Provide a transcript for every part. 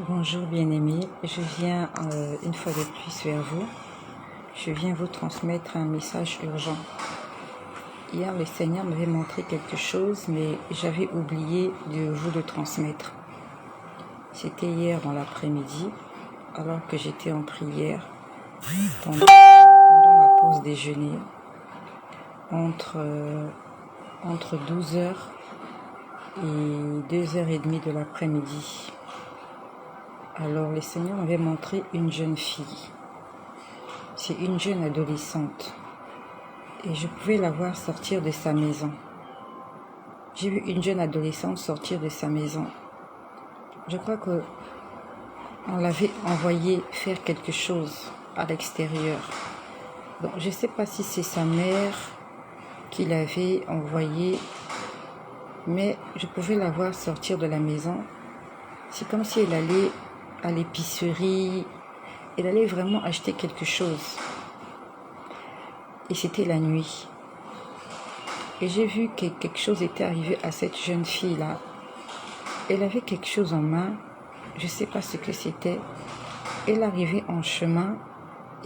Bonjour bien-aimés, je viens une fois de plus vers vous. Je viens vous transmettre un message urgent. Hier, le Seigneur m'avait montré quelque chose, mais j'avais oublié de vous le transmettre. C'était hier dans l'après-midi, alors que j'étais en prière, pendant ma pause déjeuner, entre 12 heures et 2h30 de l'après-midi. Alors le Seigneur m'avait montré une jeune fille. C'est une jeune adolescente. Et je pouvais la voir sortir de sa maison. J'ai vu une jeune adolescente sortir de sa maison. Je crois qu'on l'avait envoyée faire quelque chose à l'extérieur. Bon, je ne sais pas si c'est sa mère qui l'avait envoyée, mais je pouvais la voir sortir de la maison. C'est comme si elle allait à l'épicerie, elle allait vraiment acheter quelque chose. Et c'était la nuit. Et j'ai vu que quelque chose était arrivé à cette jeune fille-là. Elle avait quelque chose en main, je ne sais pas ce que c'était. Elle arrivait en chemin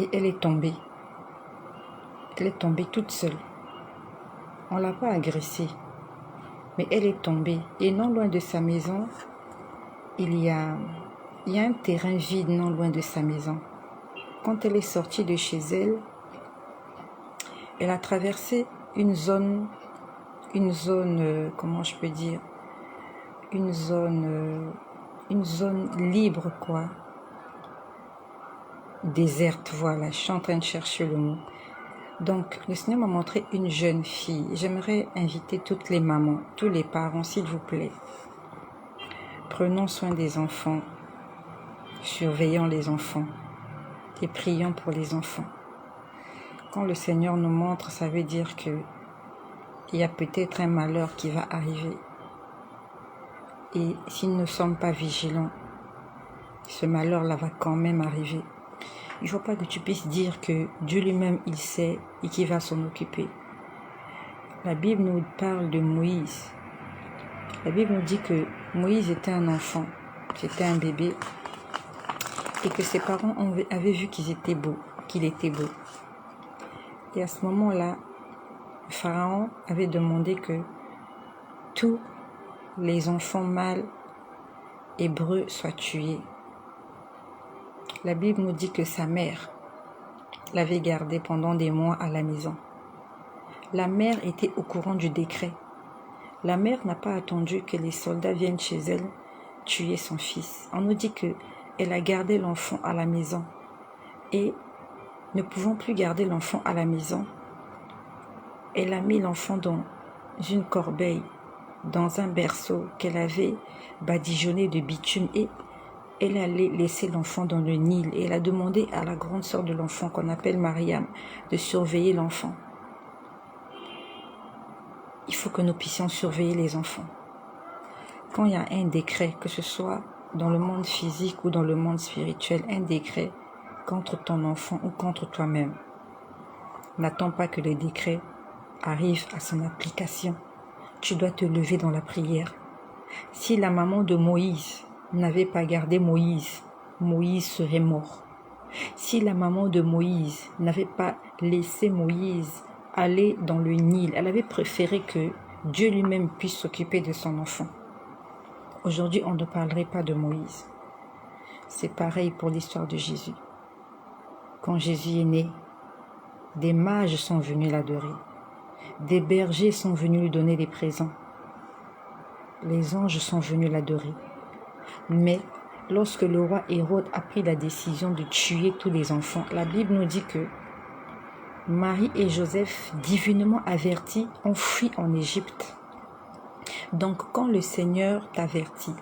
et elle est tombée. Elle est tombée toute seule. On ne l'a pas agressée, mais elle est tombée. Et non loin de sa maison, il y a un terrain vide non loin de sa maison. Quand elle est sortie de chez elle, elle a traversé une zone, comment je peux dire, une zone libre, quoi. Déserte, voilà, je suis en train de chercher le mot. Donc, le Seigneur m'a montré une jeune fille. J'aimerais inviter toutes les mamans, tous les parents, s'il vous plaît. Prenons soin des enfants, surveillons les enfants et prions pour les enfants. Quand le Seigneur nous montre, ça veut dire qu'il y a peut-être un malheur qui va arriver. Et si nous ne sommes pas vigilants, ce malheur-là va quand même arriver. Il ne faut pas que tu puisses dire que Dieu lui-même, il sait et qu'il va s'en occuper. La Bible nous parle de Moïse. La Bible nous dit que Moïse était un enfant, c'était un bébé, et que ses parents avaient vu qu'il était beau. Et à ce moment-là, le Pharaon avait demandé que tous les enfants mâles hébreux soient tués. La Bible nous dit que sa mère l'avait gardé pendant des mois à la maison. La mère était au courant du décret. La mère n'a pas attendu que les soldats viennent chez elle tuer son fils. On nous dit qu'elle a gardé l'enfant à la maison. Et ne pouvant plus garder l'enfant à la maison, elle a mis l'enfant dans une corbeille, dans un berceau qu'elle avait badigeonné de bitume, et elle allait laisser l'enfant dans le Nil. Et elle a demandé à la grande sœur de l'enfant, qu'on appelle Mariam, de surveiller l'enfant. Il faut que nous puissions surveiller les enfants. Quand il y a un décret, que ce soit dans le monde physique ou dans le monde spirituel, un décret contre ton enfant ou contre toi-même, n'attends pas que le décret arrive à son application. Tu dois te lever dans la prière. Si la maman de Moïse n'avait pas gardé Moïse, Moïse serait mort. Si la maman de Moïse n'avait pas laissé Moïse aller dans le Nil, elle avait préféré que Dieu lui-même puisse s'occuper de son enfant. Aujourd'hui, on ne parlerait pas de Moïse. C'est pareil pour l'histoire de Jésus. Quand Jésus est né, des mages sont venus l'adorer. Des bergers sont venus lui donner des présents. Les anges sont venus l'adorer. Mais lorsque le roi Hérode a pris la décision de tuer tous les enfants, la Bible nous dit que Marie et Joseph, divinement avertis, ont fui en Égypte. Donc quand le Seigneur t'avertit,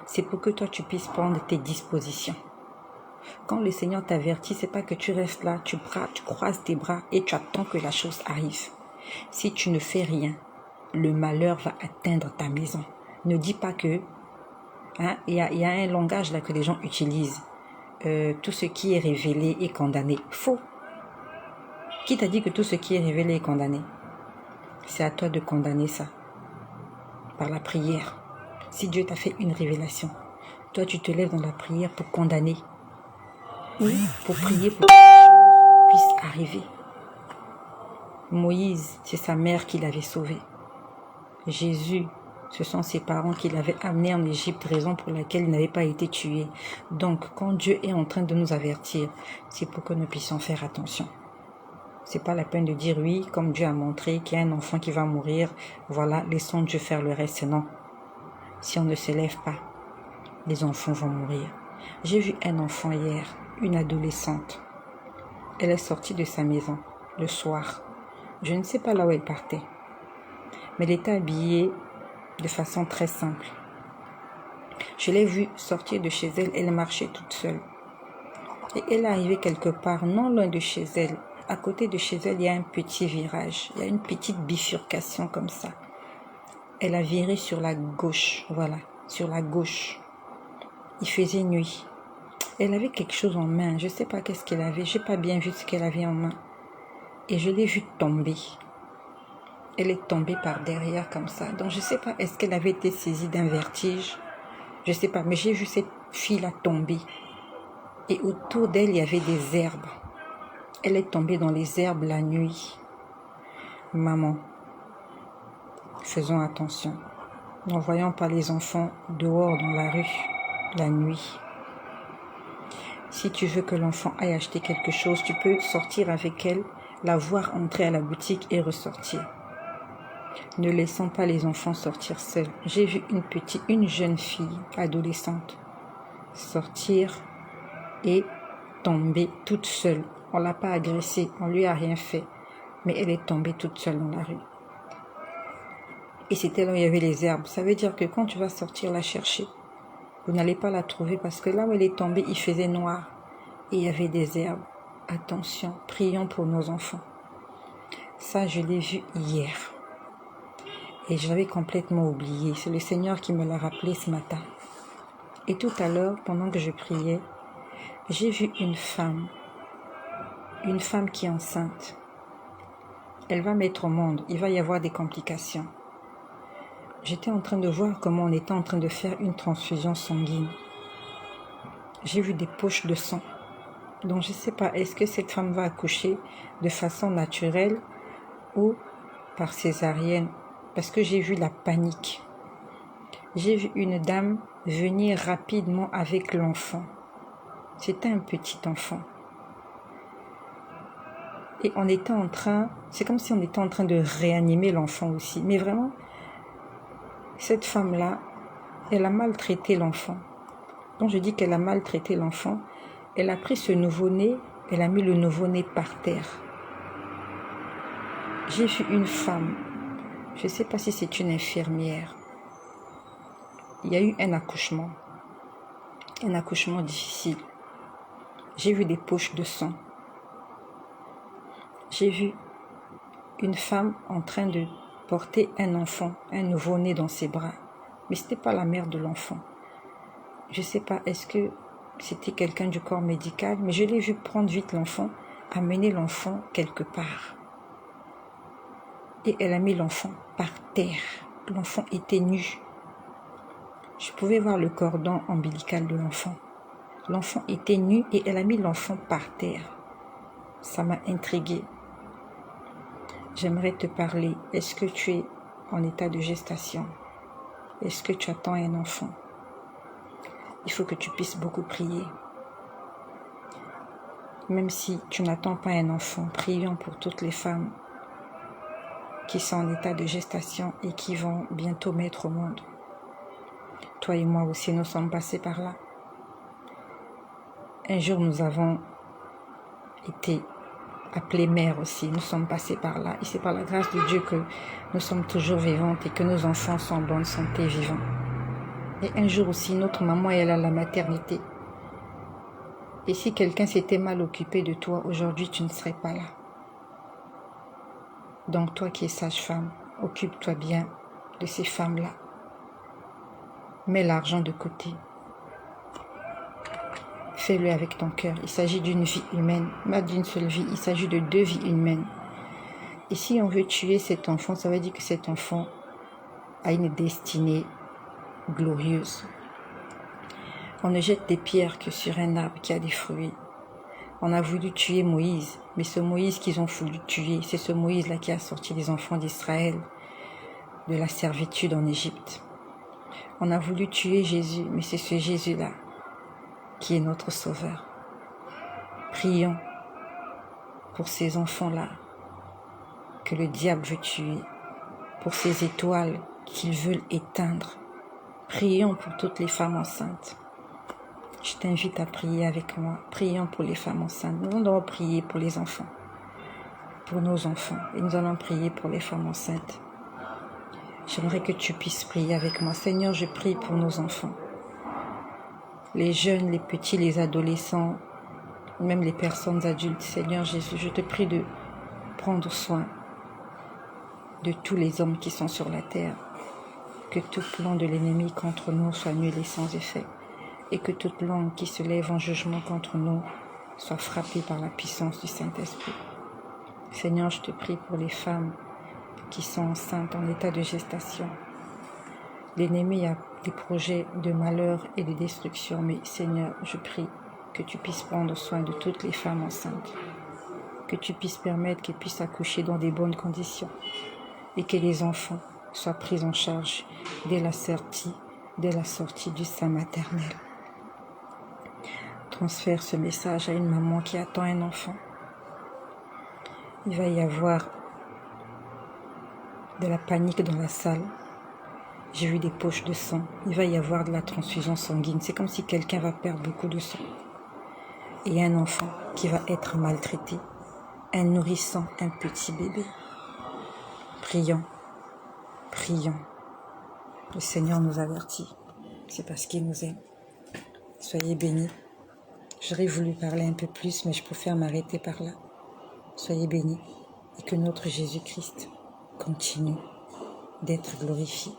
c'est pour que toi tu puisses prendre tes dispositions. Quand le Seigneur t'avertit, c'est pas que tu restes là, tu croises tes bras et tu attends que la chose arrive. Si tu ne fais rien, le malheur va atteindre ta maison. Ne dis pas que... Il y a un langage là que les gens utilisent. Tout ce qui est révélé est condamné. Faux. Qui t'a dit que tout ce qui est révélé est condamné? C'est à toi de condamner ça. Par la prière. Si Dieu t'a fait une révélation, Toi, tu te lèves dans la prière pour condamner ou pour prier pour que les choses puissent arriver. Moïse, c'est sa mère qui l'avait sauvé. Jésus, ce sont ses parents qui l'avaient amené en Égypte, raison pour laquelle il n'avait pas été tué. Donc, quand Dieu est en train de nous avertir, c'est pour que nous puissions faire attention. C'est pas la peine de dire oui, comme Dieu a montré qu'il y a un enfant qui va mourir, voilà, laissons Dieu faire le reste. Non. Si on ne se lève pas, les enfants vont mourir. J'ai vu un enfant hier, une adolescente. Elle est sortie de sa maison le soir. Je ne sais pas là où elle partait, mais elle était habillée de façon très simple. Je l'ai vue sortir de chez elle, elle marchait toute seule. Et elle est arrivée quelque part, non loin de chez elle. À côté de chez elle, il y a un petit virage, il y a une petite bifurcation comme ça. Elle a viré sur la gauche, voilà, sur la gauche. Il faisait nuit. Elle avait quelque chose en main, je ne sais pas qu'est-ce qu'elle avait, je n'ai pas bien vu ce qu'elle avait en main. Et je l'ai vue tomber. Elle est tombée par derrière comme ça. Donc je ne sais pas, est-ce qu'elle avait été saisie d'un vertige? Je ne sais pas, mais j'ai vu cette fille-là tomber. Et autour d'elle, il y avait des herbes. Elle est tombée dans les herbes la nuit. Maman, faisons attention. N'envoyons pas les enfants dehors dans la rue la nuit. Si tu veux que l'enfant aille acheter quelque chose, tu peux sortir avec elle, la voir entrer à la boutique et ressortir. Ne laissons pas les enfants sortir seuls. J'ai vu une jeune fille adolescente sortir et tomber toute seule. On ne l'a pas agressée, on ne lui a rien fait, mais elle est tombée toute seule dans la rue. Et c'était là où il y avait les herbes. Ça veut dire que quand tu vas sortir la chercher, vous n'allez pas la trouver parce que là où elle est tombée, il faisait noir et il y avait des herbes. Attention, prions pour nos enfants. Ça, je l'ai vu hier. Et je l'avais complètement oublié. C'est le Seigneur qui me l'a rappelé ce matin. Et tout à l'heure, pendant que je priais, j'ai vu une femme qui est enceinte. Elle va mettre au monde. Il va y avoir des complications. J'étais en train de voir comment on était en train de faire une transfusion sanguine. J'ai vu des poches de sang. Donc je ne sais pas, est-ce que cette femme va accoucher de façon naturelle ou par césarienne? Parce que j'ai vu la panique. J'ai vu une dame venir rapidement avec l'enfant. C'était un petit enfant. Et on était en train, c'est comme si on était en train de réanimer l'enfant aussi. Mais vraiment, cette femme-là, elle a maltraité l'enfant. Quand je dis qu'elle a maltraité l'enfant, elle a pris ce nouveau-né, elle a mis le nouveau-né par terre. J'ai vu une femme, je ne sais pas si c'est une infirmière. Il y a eu un accouchement difficile. J'ai vu des poches de sang. J'ai vu une femme en train de porter un enfant, un nouveau-né dans ses bras. Mais ce n'était pas la mère de l'enfant. Je ne sais pas, est-ce que c'était quelqu'un du corps médical, mais je l'ai vu prendre vite l'enfant, amener l'enfant quelque part. Et elle a mis l'enfant par terre. L'enfant était nu. Je pouvais voir le cordon ombilical de l'enfant. L'enfant était nu et elle a mis l'enfant par terre. Ça m'a intriguée. J'aimerais te parler. Est-ce que tu es en état de gestation? Est-ce que tu attends un enfant? Il faut que tu puisses beaucoup prier. Même si tu n'attends pas un enfant, prions pour toutes les femmes qui sont en état de gestation et qui vont bientôt mettre au monde. Toi et moi aussi, nous sommes passés par là. Un jour, nous avons été appelés mères aussi. Nous sommes passés par là. Et c'est par la grâce de Dieu que nous sommes toujours vivantes et que nos enfants sont en bonne santé, vivants. Et un jour aussi, notre maman, elle a la maternité. Et si quelqu'un s'était mal occupé de toi, aujourd'hui, tu ne serais pas là. Donc, toi qui es sage-femme, occupe-toi bien de ces femmes-là. Mets l'argent de côté. Fais-le avec ton cœur. Il s'agit d'une vie humaine, pas d'une seule vie. Il s'agit de 2 vies humaines. Et si on veut tuer cet enfant, ça veut dire que cet enfant a une destinée glorieuse. On ne jette des pierres que sur un arbre qui a des fruits. On a voulu tuer Moïse, mais ce Moïse qu'ils ont voulu tuer, c'est ce Moïse-là qui a sorti les enfants d'Israël de la servitude en Égypte. On a voulu tuer Jésus, mais c'est ce Jésus-là qui est notre Sauveur. Prions pour ces enfants-là que le diable veut tuer, pour ces étoiles qu'ils veulent éteindre. Prions pour toutes les femmes enceintes. Je t'invite à prier avec moi. Prions pour les femmes enceintes. Nous allons prier pour les enfants, pour nos enfants. Et nous allons prier pour les femmes enceintes. J'aimerais que tu puisses prier avec moi. Seigneur, je prie pour nos enfants. Les jeunes, les petits, les adolescents, même les personnes adultes. Seigneur Jésus, je te prie de prendre soin de tous les hommes qui sont sur la terre. Que tout plan de l'ennemi contre nous soit nul et sans effet. Et que toute langue qui se lève en jugement contre nous soit frappée par la puissance du Saint-Esprit. Seigneur, je te prie pour les femmes qui sont enceintes en état de gestation. L'ennemi a des projets de malheur et de destruction, mais Seigneur, je prie que tu puisses prendre soin de toutes les femmes enceintes, que tu puisses permettre qu'elles puissent accoucher dans des bonnes conditions et que les enfants soient pris en charge dès la sortie du sein maternel. Transfère ce message à une maman qui attend un enfant. Il va y avoir de la panique dans la salle. J'ai vu des poches de sang. Il va y avoir de la transfusion sanguine. C'est comme si quelqu'un va perdre beaucoup de sang. Et un enfant qui va être maltraité. Un nourrisson, un petit bébé. Prions, prions. Le Seigneur nous avertit. C'est parce qu'il nous aime. Soyez bénis. J'aurais voulu parler un peu plus, mais je préfère m'arrêter par là. Soyez bénis et que notre Jésus-Christ continue d'être glorifié.